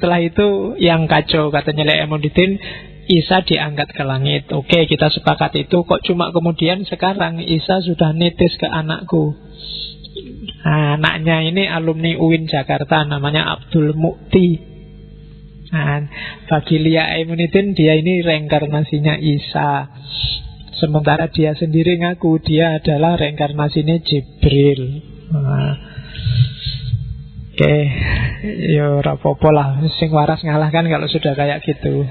setelah itu yang kacau, katanya Lek Emundidin, Isa diangkat ke langit. Oke, kita sepakat itu. Kok cuma kemudian sekarang Isa sudah nitis ke anakku. Nah, anaknya ini alumni UIN Jakarta, namanya Abdul Mukti. Nah, bagi Lia Emundidin, dia ini reinkarnasinya Isa. Sementara dia sendiri ngaku dia adalah reinkarnasinya Jibril. Nah, oke, ya rapopo lah, sing waras ngalah kan kalau sudah kayak gitu.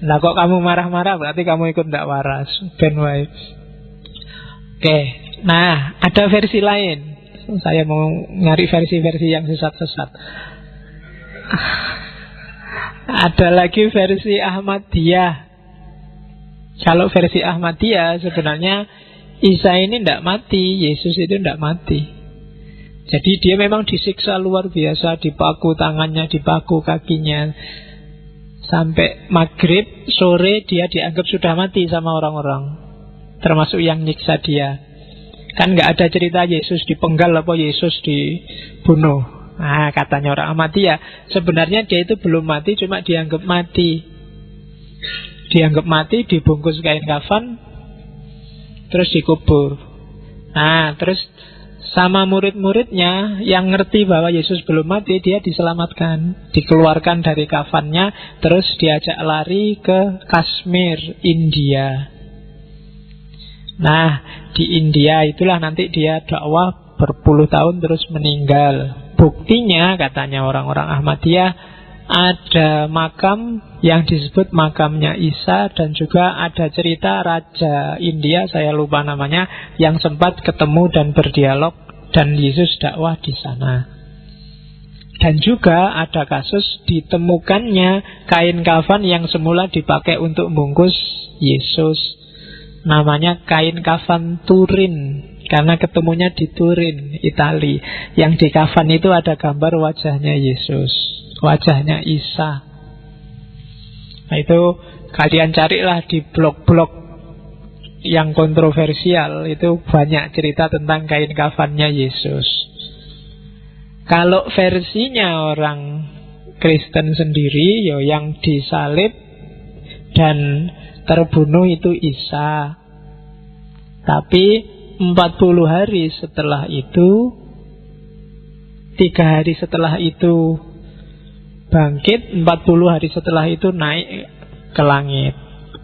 Nah, kok kamu marah-marah berarti kamu ikut ndak waras. Ben wae. Oke, nah ada versi lain. Saya mau nyari versi-versi yang sesat-sesat. Ada lagi versi Ahmadiyah. Kalau versi Ahmadiyah sebenarnya Isa ini tidak mati, Yesus itu tidak mati. Jadi dia memang disiksa luar biasa, dipaku tangannya, dipaku kakinya. Sampai maghrib, sore dia dianggap sudah mati sama orang-orang, termasuk yang nyiksa dia. Kan nggak ada cerita Yesus dipenggal apa Yesus dibunuh. Nah, katanya orang Ahmadiyah, sebenarnya dia itu belum mati, cuma dianggap mati. Dianggap mati, dibungkus kain kafan, terus dikubur. Nah, terus sama murid-muridnya yang ngerti bahwa Yesus belum mati, dia diselamatkan, dikeluarkan dari kafannya, terus diajak lari ke Kashmir, India. Nah, di India itulah nanti dia dakwah berpuluh tahun terus meninggal. Buktinya, katanya orang-orang Ahmadiyah, ada makam yang disebut makamnya Isa, dan juga ada cerita Raja India, saya lupa namanya, yang sempat ketemu dan berdialog, dan Yesus dakwah di sana. Dan juga ada kasus ditemukannya kain kafan yang semula dipakai untuk bungkus Yesus. Namanya kain kafan Turin, karena ketemunya di Turin, Itali. Yang di kafan itu ada gambar wajahnya Yesus, wajahnya Isa. Nah, itu kalian carilah di blog-blog yang kontroversial, itu banyak cerita tentang kain kafannya Yesus. Kalau versinya orang Kristen sendiri, ya yang disalib dan terbunuh itu Isa. Tapi 40 hari setelah itu, 3 hari setelah itu bangkit, 40 hari setelah itu naik ke langit.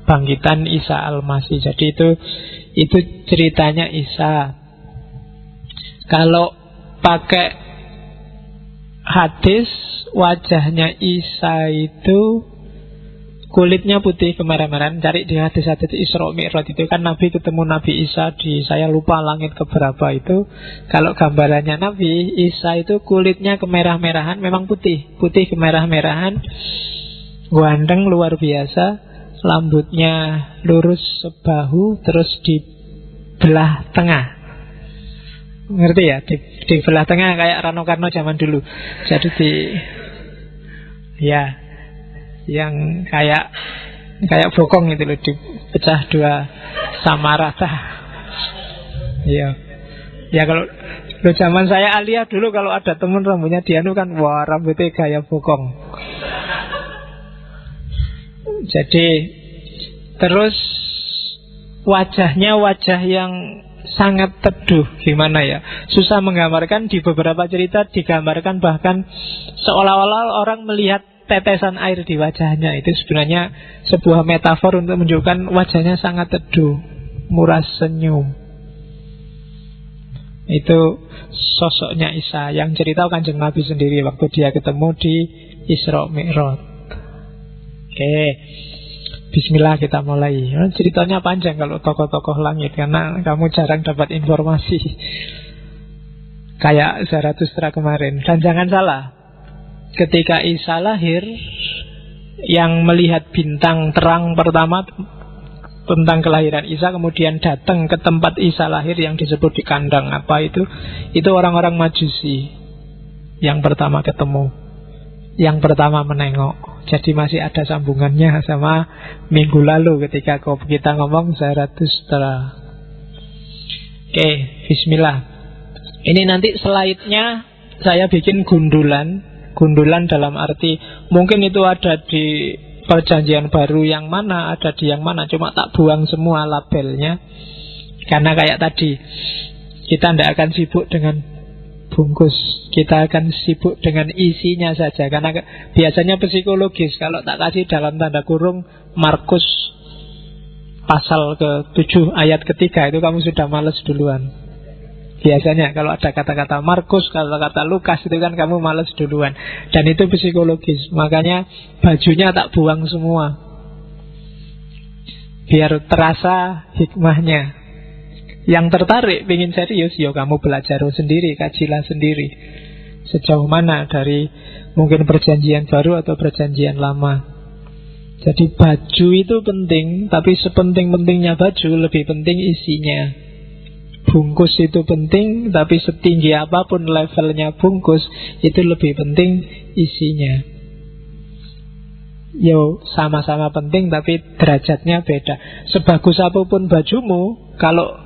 Bangkitan Isa Al-Masih. Jadi itu ceritanya Isa. Kalau pakai hadis, wajahnya Isa itu kulitnya putih kemerah-merahan. Cari di hadis-hadis Isra Mi'raj itu kan Nabi ketemu Nabi Isa di, saya lupa langit keberapa itu. Kalau gambarannya Nabi Isa itu kulitnya kemerah-merahan, memang putih, putih kemerah-merahan, ganteng luar biasa, rambutnya lurus sebahu, terus dibelah tengah. Ngerti ya? Di belah tengah kayak Rano Karno zaman dulu. Jadi ya yang kayak bokong itu loh, dipecah dua sama rata. Iya. Ya kalau lo zaman saya Alia dulu, kalau ada temen rambutnya dianu kan, wah rambutnya kayak bokong. Jadi terus wajahnya wajah yang sangat teduh, gimana ya, susah menggambarkan. Di beberapa cerita digambarkan bahkan seolah-olah orang melihat tetesan air di wajahnya. Itu sebenarnya sebuah metafor untuk menunjukkan wajahnya sangat teduh, murah senyum. Itu sosoknya Isa yang cerita Kanjeng Nabi sendiri waktu dia ketemu di Isra Mi'raj. Oke, bismillah, kita mulai. Ceritanya panjang kalau tokoh-tokoh langit, karena kamu jarang dapat informasi kayak Zarathustra kemarin. Dan jangan salah, ketika Isa lahir, yang melihat bintang terang pertama tentang kelahiran Isa, kemudian datang ke tempat Isa lahir yang disebut di kandang apa itu orang-orang Majusi yang pertama ketemu, yang pertama menengok. Jadi masih ada sambungannya sama minggu lalu ketika kita ngomong Zarathustra. Oke, bismillah. Ini nanti slide-nya saya bikin gundulan Gundulan dalam arti mungkin itu ada di Perjanjian Baru yang mana, ada di yang mana, cuma tak buang semua labelnya. Karena kayak tadi, kita tidak akan sibuk dengan bungkus, kita akan sibuk dengan isinya saja. Karena biasanya psikologis, kalau tak kasih dalam tanda kurung Markus pasal ke-7 ayat ke-3, itu kamu sudah males duluan. Biasanya kalau ada kata-kata Markus, kata-kata Lukas, itu kan kamu males duluan. Dan itu psikologis. Makanya bajunya tak buang semua, biar terasa hikmahnya. Yang tertarik, ingin serius, ya kamu belajar sendiri, kajilah sendiri. Sejauh mana dari mungkin Perjanjian Baru atau Perjanjian Lama. Jadi baju itu penting, tapi sepenting-pentingnya baju, lebih penting isinya. Bungkus itu penting, tapi setinggi apapun levelnya bungkus, itu lebih penting isinya. Yo, sama-sama penting, tapi derajatnya beda. Sebagus apapun bajumu, kalau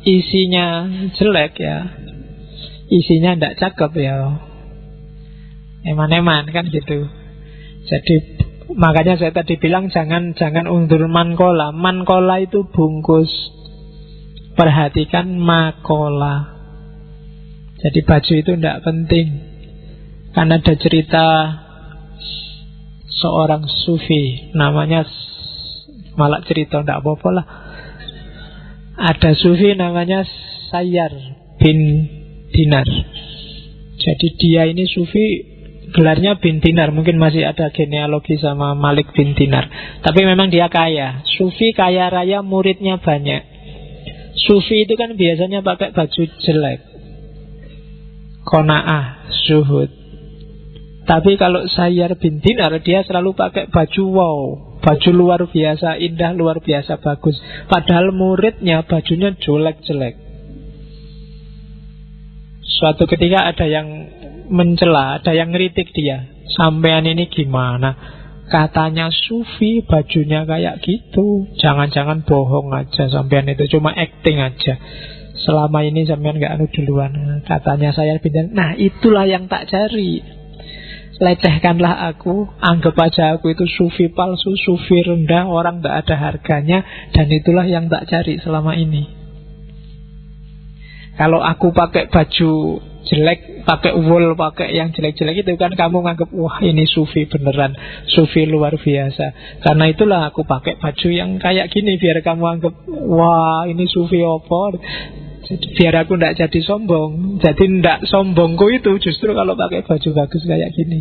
isinya jelek ya, isinya tidak cakep ya, eman-eman kan gitu. Jadi makanya saya tadi bilang jangan undur mankola. Mankola itu bungkus. Perhatikan makola. Jadi baju itu tidak penting. Karena ada cerita seorang sufi, namanya, malah cerita tidak apa-apa lah. Ada sufi namanya Sayyar bin Dinar. Jadi dia ini sufi, gelarnya bin Dinar. Mungkin masih ada genealogi sama Malik bin Dinar. Tapi memang dia kaya. Sufi kaya raya, muridnya banyak. Sufi itu kan biasanya pakai baju jelek, qanaah, zuhud. Tapi kalau Sayyar bin Dinar, dia selalu pakai baju wow, baju luar biasa indah, luar biasa bagus. Padahal muridnya bajunya jelek-jelek. Suatu ketika ada yang mencela, ada yang ngeritik dia, sampean ini gimana? Katanya sufi bajunya kayak gitu. Jangan-jangan bohong aja, sampean itu cuma acting aja. Selama ini sampean gak anu duluan. Katanya saya pindah. Nah itulah yang tak cari. Lecehkanlah aku, anggap aja aku itu sufi palsu, sufi rendah, orang gak ada harganya. Dan itulah yang tak cari selama ini. Kalau aku pakai baju jelek, pakai wool, pakai yang jelek-jelek itu kan kamu nganggap, wah ini sufi beneran, sufi luar biasa. Karena itulah aku pakai baju yang kayak gini, biar kamu anggap, wah ini sufi apa. Jadi, biar aku tidak jadi sombong. Jadi tidak sombongku itu justru kalau pakai baju bagus kayak gini.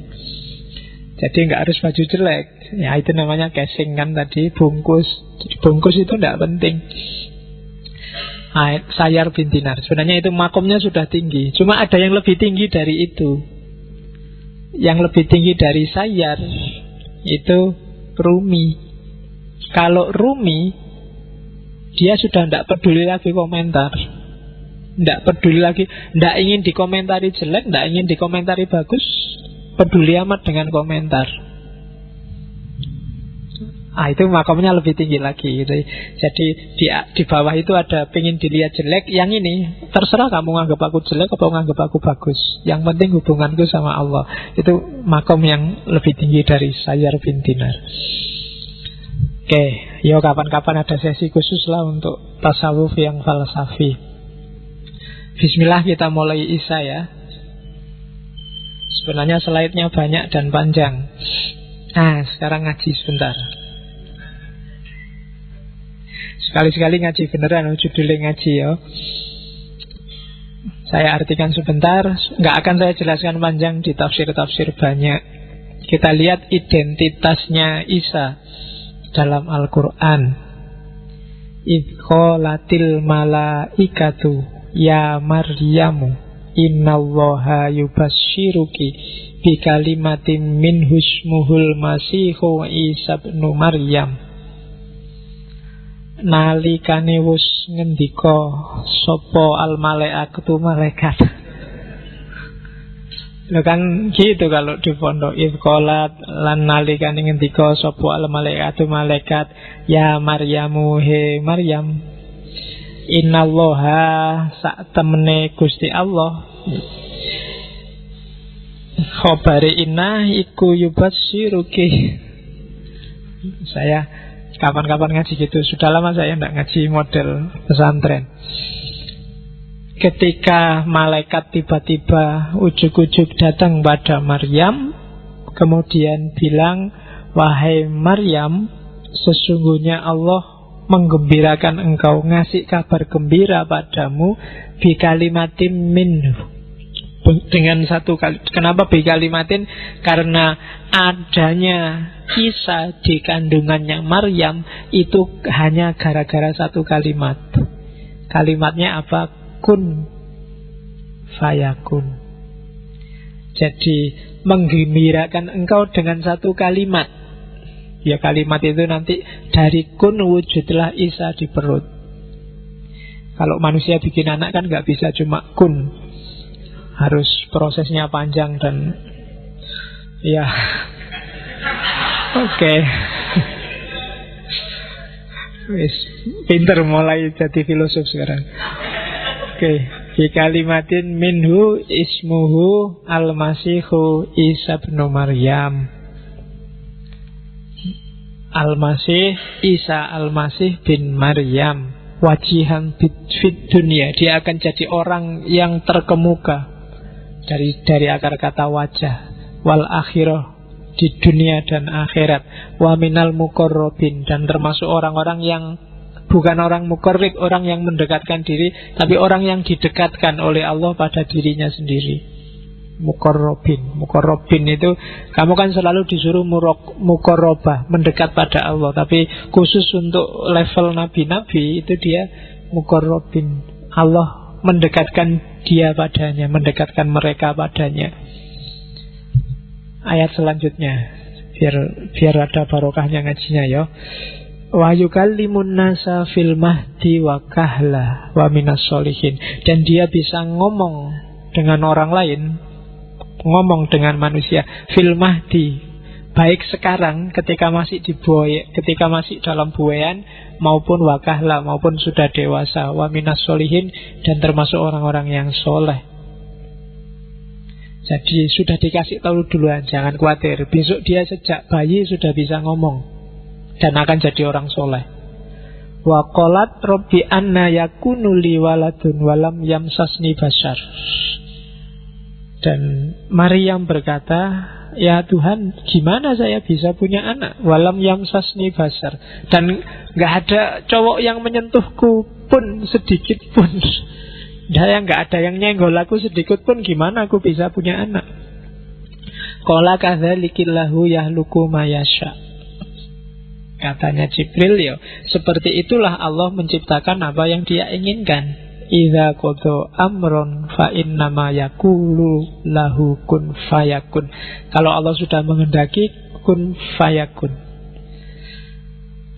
Jadi nggak harus baju jelek. Ya itu namanya casing kan tadi, bungkus. Jadi bungkus itu tidak penting. Sayyar bin Dinar, sebenarnya itu makomnya sudah tinggi. Cuma ada yang lebih tinggi dari itu. Yang lebih tinggi dari Sayyar itu Rumi. Kalau Rumi, dia sudah tidak peduli lagi komentar, tidak peduli lagi, tidak ingin dikomentari jelek, tidak ingin dikomentari bagus, peduli amat dengan komentar. Itu makomnya lebih tinggi lagi gitu. Jadi di bawah itu ada pengen dilihat jelek. Yang ini terserah kamu nganggap aku jelek atau nganggap aku bagus. Yang penting hubunganku sama Allah. Itu makom yang lebih tinggi dari Sayyar bin Dinar. Oke, yo kapan-kapan ada sesi khusus lah untuk tasawuf yang falsafi. Bismillah, kita mulai Isya ya. Sebenarnya slide-nya banyak dan panjang. Nah, sekarang ngaji sebentar. Sekali-sekali ngaji beneran, judulnya ngaji ya. Saya artikan sebentar, nggak akan saya jelaskan panjang, di tafsir-tafsir banyak. Kita lihat identitasnya Isa dalam Al-Quran. Idh qalatil malaikatu ya Maryamu innallaha yubasyshiruki bikalimatin minhu ismuhul masihu Isa ibn Maryam. Nalikane wus ngendika sapa al malaikatu malaikat. Lho kan gitu kalau di pondok ifqalat lan nalikane ngendika sapa al malaikatu malaikat ya Maryamu he Maryam innallaha sak temene Gusti Allah Khobari inna iku yubasyiruki. Saya kapan-kapan ngaji gitu. Sudah lama saya tidak ngaji model pesantren. Ketika malaikat tiba-tiba ujuk-ujuk datang pada Maryam, kemudian bilang, wahai Maryam, sesungguhnya Allah menggembirakan engkau, ngasih kabar gembira padamu bi kalimatin minhu, dengan satu kali. Kenapa bi kalimatin? Karena adanya Isa di kandungannya Maryam itu hanya gara-gara satu kalimat. Kalimatnya apa? Kun fayakun. Jadi menggembirakan engkau dengan satu kalimat. Ya, kalimat itu nanti dari kun wujudlah Isa di perut. Kalau manusia bikin anak kan gak bisa cuma kun, harus prosesnya panjang dan ya. Oke. Wis pinter mulai jadi filosof sekarang. Oke. Bi kalimatin minhu ismuhu al-masihu Isa bin Maryam. Al-Masih, Isa Al-Masih bin Maryam, wajihan fit dunia. Dia akan jadi orang yang terkemuka dari akar kata wajah. Wal akhirah, di dunia dan akhirat. Wa minal muqarrabin, dan termasuk orang-orang yang bukan orang muqarrib, orang yang mendekatkan diri, tapi orang yang didekatkan oleh Allah pada dirinya sendiri. Muqarrabin itu, kamu kan selalu disuruh muqarrabah, mendekat pada Allah. Tapi khusus untuk level nabi-nabi itu dia muqarrabin. Allah mendekatkan dia padanya, mendekatkan mereka padanya. Ayat selanjutnya, biar ada barokahnya ngajinya ya. Wa yukallimun nasa fil mahdi wa kahla wa minas solihin. Dan dia bisa ngomong dengan orang lain, ngomong dengan manusia fil mahdi, baik sekarang ketika masih dibuai, ketika masih dalam buayan, maupun wakahla, maupun sudah dewasa, wa minas solihin, dan termasuk orang-orang yang soleh. Jadi sudah dikasih tahu duluan, jangan khawatir, besok dia sejak bayi sudah bisa ngomong dan akan jadi orang soleh. Wa qalat rabbi anna yakunu li waladun walam yamsasni bashar. Dan Maryam berkata, ya Tuhan, gimana saya bisa punya anak? Walam yamsasni bashar, dan gak ada cowok yang menyentuhku pun sedikit pun. Dan gak ada yang nyenggol aku sedikit pun, gimana aku bisa punya anak? Qala kadzalikillahu yahluku ma yasha. Katanya Jibril, ya seperti itulah Allah menciptakan apa yang dia inginkan. Idza qada amron fa innama yaqulu lahu kun fayakun. Kalau Allah sudah menghendaki, kun fayakun.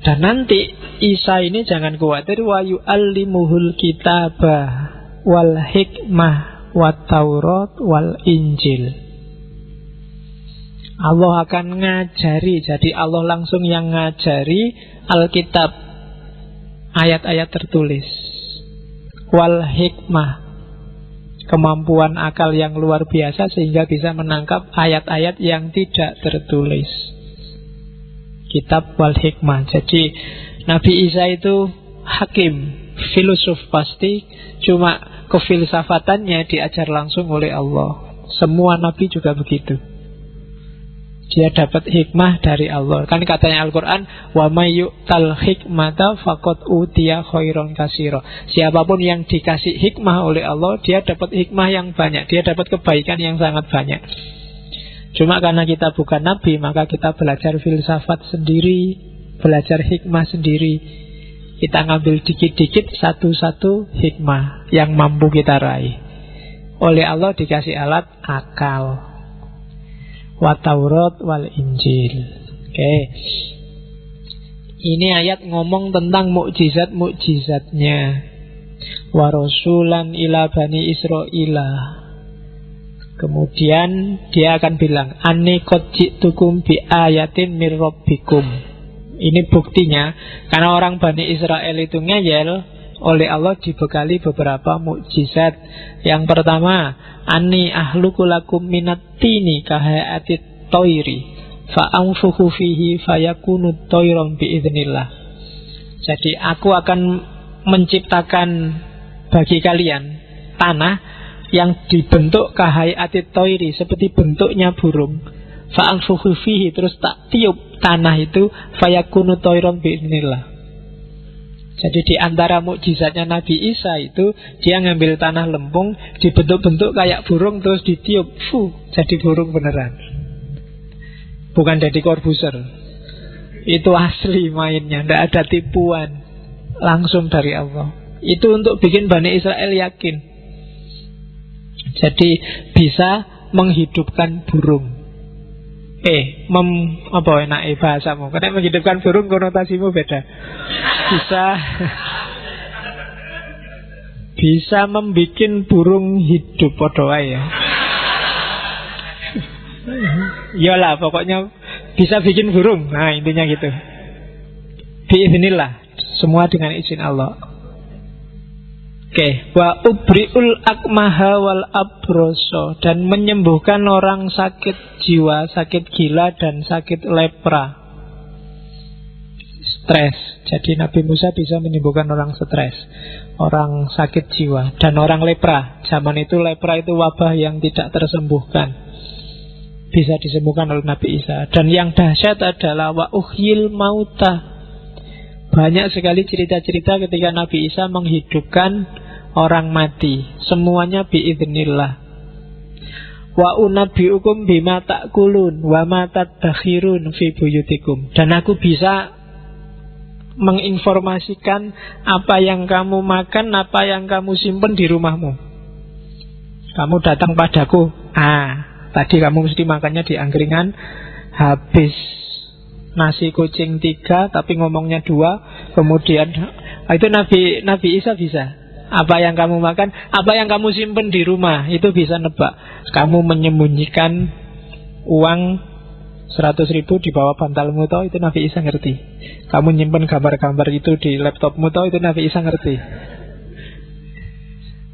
Dan nanti Isa ini jangan khawatir, wa yu'allimuhul kitaba wal hikmah wat taurat wal injil. Allah akan ngajari, jadi Allah langsung yang ngajari Alkitab, ayat-ayat tertulis, wal hikmah, kemampuan akal yang luar biasa sehingga bisa menangkap ayat-ayat yang tidak tertulis. Kitab wal hikmah. Jadi Nabi Isa itu hakim, filosof pasti, cuma kefilsafatannya diajar langsung oleh Allah. Semua nabi juga begitu. Dia dapat hikmah dari Allah. Kan katanya Al-Quran, wa may yu'tal hikmata faqad utiya khairon katsira. Siapapun yang dikasih hikmah oleh Allah, dia dapat hikmah yang banyak, dia dapat kebaikan yang sangat banyak. Cuma karena kita bukan nabi, maka kita belajar filsafat sendiri, belajar hikmah sendiri. Kita ngambil dikit-dikit, satu-satu hikmah yang mampu kita raih. Oleh Allah dikasih alat akal, wa Taurat wal Injil. Oke. Ini ayat ngomong tentang mukjizat-mukjizatnya. Wa rasulan ila bani Israila. Kemudian dia akan bilang, anni qad ji'tukum bi ayatin mir rabbikum. Ini buktinya, karena orang Bani Israel itu ngeyel, oleh Allah dibekali beberapa mukjizat. Yang pertama, Ani ahluku lakum minat tini kahayatit toiri fa'amfuhu fihi fayakunu toiron biidznillah. Jadi aku akan menciptakan bagi kalian tanah yang dibentuk kahayatit toiri, seperti bentuknya burung. Fa'amfuhu fihi, terus tak tiup tanah itu, fayakunu toiron biidznillah. Jadi di antara mukjizatnya Nabi Isa itu, dia ngambil tanah lempung, dibentuk-bentuk kayak burung, terus ditiup, jadi burung beneran. Bukan jadi Corbuzier. Itu asli mainnya, tidak ada tipuan, langsung dari Allah. Itu untuk bikin Bani Israel yakin. Jadi bisa menghidupkan burung. Apa enak bahasamu? Karena menghidupkan burung konotasimu beda. Bisa membikin burung hidup, podo ae ya. Iyalah, pokoknya bisa bikin burung. Nah, intinya gitu. Biiznillah, semua dengan izin Allah. Wa ubriul akmaha wal abroso, dan menyembuhkan orang sakit jiwa, sakit gila, dan sakit lepra. Stres. Jadi Nabi Musa bisa menyembuhkan orang stres, orang sakit jiwa, dan orang lepra. Zaman itu lepra itu wabah yang tidak tersembuhkan, bisa disembuhkan oleh Nabi Isa. Dan yang dahsyat adalah wa uhyil mauta. Banyak sekali cerita-cerita ketika Nabi Isa menghidupkan orang mati, semuanya biidznillah. Wa unabbiukum bima ta'kulun wa ma tadakhirun fi buyutikum. Dan aku bisa menginformasikan apa yang kamu makan, apa yang kamu simpen di rumahmu. Kamu datang padaku, tadi kamu mesti makannya di angkringan, habis nasi kucing 3 tapi ngomongnya 2. Kemudian itu Nabi Isa bisa. Apa yang kamu makan, apa yang kamu simpen di rumah, itu bisa nebak. Kamu menyembunyikan uang 100.000 di bawah bantalmu, toh itu Nabi Isa ngerti. Kamu nyimpen gambar-gambar itu di laptopmu, toh itu Nabi Isa ngerti.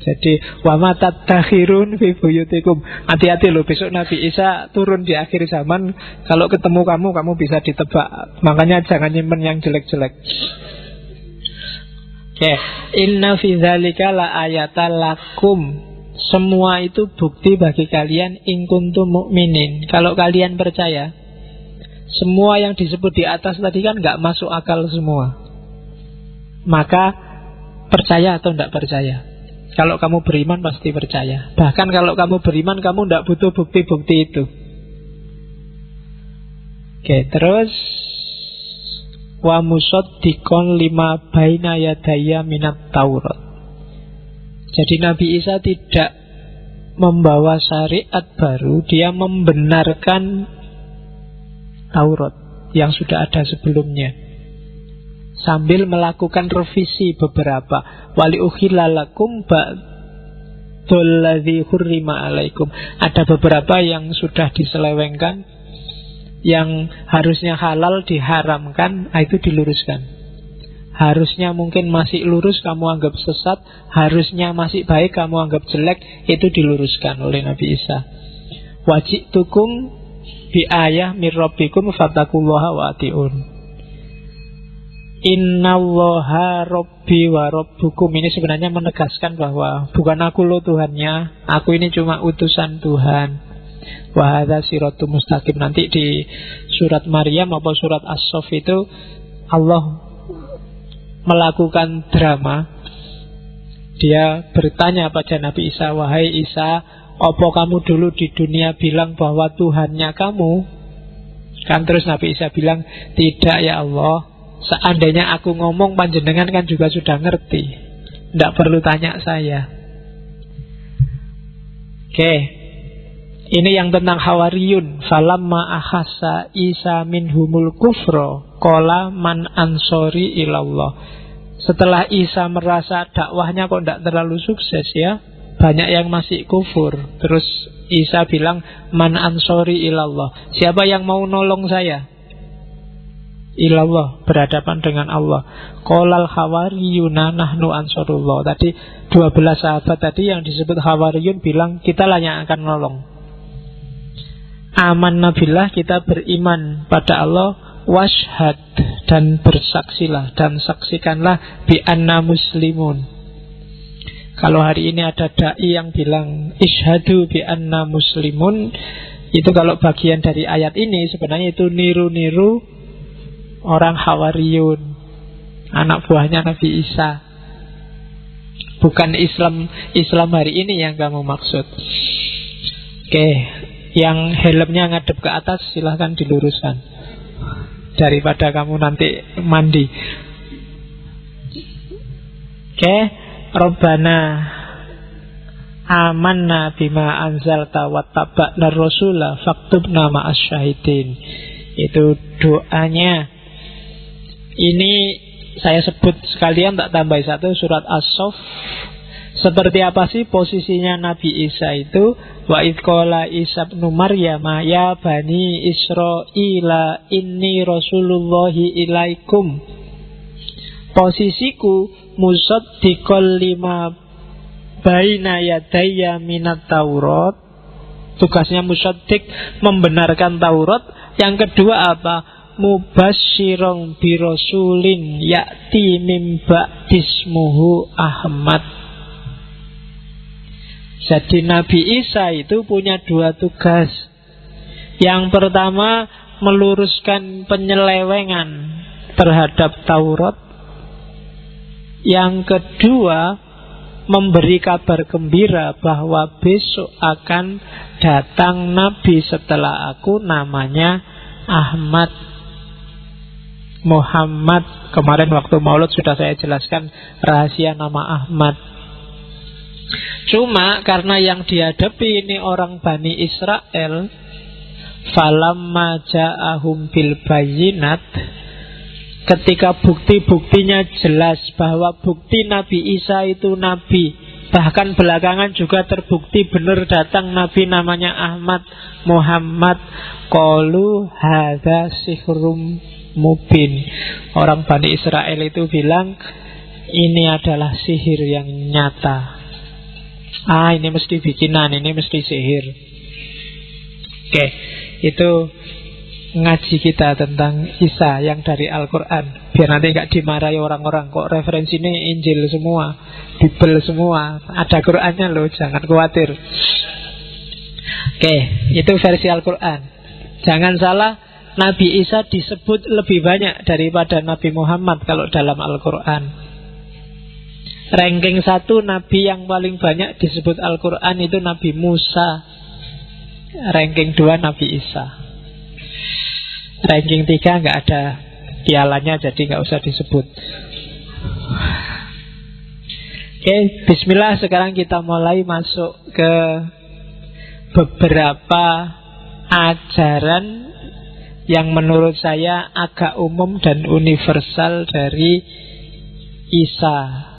Jadi wa ma tadakhirun fi buyutikum. Hati-hati loh, besok Nabi Isa turun di akhir zaman, kalau ketemu kamu bisa ditebak. Makanya jangan nyimpen yang jelek-jelek. Inna fi dzalika la ayatan lakum. Semua itu bukti bagi kalian in kuntum mukminin. Kalau kalian percaya. Semua yang disebut di atas tadi kan gak masuk akal semua. Maka percaya atau tidak percaya. Kalau kamu beriman pasti percaya. Bahkan kalau kamu beriman, kamu tidak butuh bukti-bukti itu. Terus wa musaddiqon lima baina yadaya minat Taurat. Jadi Nabi Isa tidak membawa syariat baru, dia membenarkan Taurat yang sudah ada sebelumnya, sambil melakukan revisi beberapa. Wali ukhilalakum ba'dul ladzi hurrima alaikum. Ada beberapa yang sudah diselewengkan, yang harusnya halal diharamkan, itu diluruskan. Harusnya mungkin masih lurus, kamu anggap sesat. Harusnya masih baik, kamu anggap jelek, itu diluruskan oleh Nabi Isa. Wajitukum bi ayah mir rabbikum fattaqullaha wa atiun. Innallaha rabbi wa rabbukum. Ini sebenarnya menegaskan bahwa bukan aku loh Tuhannya, aku ini cuma utusan Tuhan. Wa hadza siratul mustaqim. Nanti di surat Maryam atau surat As-Saff itu Allah melakukan drama. Dia bertanya pada Nabi Isa, wahai Isa, apa kamu dulu di dunia bilang bahwa Tuhannya kamu? Kan terus Nabi Isa bilang, tidak ya Allah, seandainya aku ngomong panjenengan kan juga sudah ngerti, tidak perlu tanya saya. Ini yang tentang Hawariyun. Falamma ahassa Isa minhumul kufra qala man ansori ilallah. Setelah Isa merasa dakwahnya kok tidak terlalu sukses ya, banyak yang masih kufur. Terus Isa bilang, man ansori ilallah, siapa yang mau nolong saya? ilallah, berhadapan dengan Allah. Qolal hawariyuna nahnu ansarullah. Tadi 12 sahabat tadi yang disebut hawariyun bilang, kita lah yang akan nolong. Amanna billah, kita beriman pada Allah. Washhad, dan bersaksilah, dan saksikanlah bi anna muslimun. Kalau hari ini ada dai yang bilang ishadu bi anna muslimun, itu kalau bagian dari ayat ini sebenarnya itu niru-niru orang Hawariyun, anak buahnya Nabi Isa. Bukan Islam hari ini yang kamu maksud. Oke, yang helmnya ngadep ke atas silahkan diluruskan, daripada kamu nanti mandi. Oke, Rabbana amanna bima anzalta wattaba'na rasula faktubna ma'as syahidin. Itu doanya. Ini saya sebut sekalian, tak tambah satu, surat As-Saff. Seperti apa sih posisinya Nabi Isa itu? Wa idh qala Isa ibnu Maryam ya bani Israila inni rasulullahi ilaikum. Posisiku musaddiqal lima baina yadayya minat Taurat. Tugasnya musaddiq, membenarkan Taurat. Yang kedua apa? Mubasyirun birasulin ya'ti min ba'dismuhu Ahmad. Jadi Nabi Isa itu punya dua tugas. Yang pertama, meluruskan penyelewengan terhadap Taurat. Yang kedua, memberi kabar gembira bahwa besok akan datang Nabi setelah aku, namanya Ahmad, Muhammad. Kemarin waktu Maulud sudah saya jelaskan rahasia nama Ahmad. Cuma karena yang dihadapi ini orang Bani Israel, falamma ja'ahum bil bayyinat, ketika bukti-buktinya jelas bahwa bukti Nabi Isa itu nabi, bahkan belakangan juga terbukti benar datang nabi namanya Ahmad, Muhammad, qalu hadza sihrum mubin. Orang Bani Israel itu bilang ini adalah sihir yang nyata. Ini mesti bikinan, ini mesti sihir. Oke, itu ngaji kita tentang Isa yang dari Al-Quran. Biar nanti gak dimarahi orang-orang, kok referensinya Injil semua, Bible semua, ada Qurannya loh, jangan khawatir. Oke, itu versi Al-Quran. Jangan salah, Nabi Isa disebut lebih banyak daripada Nabi Muhammad kalau dalam Al-Quran. Ranking 1 Nabi yang paling banyak disebut Al-Quran itu Nabi Musa. Ranking 2 Nabi Isa. Ranking 3 nggak ada pialanya, jadi nggak usah disebut. Oke, bismillah. Sekarang kita mulai masuk ke beberapa ajaran yang menurut saya agak umum dan universal dari Isa.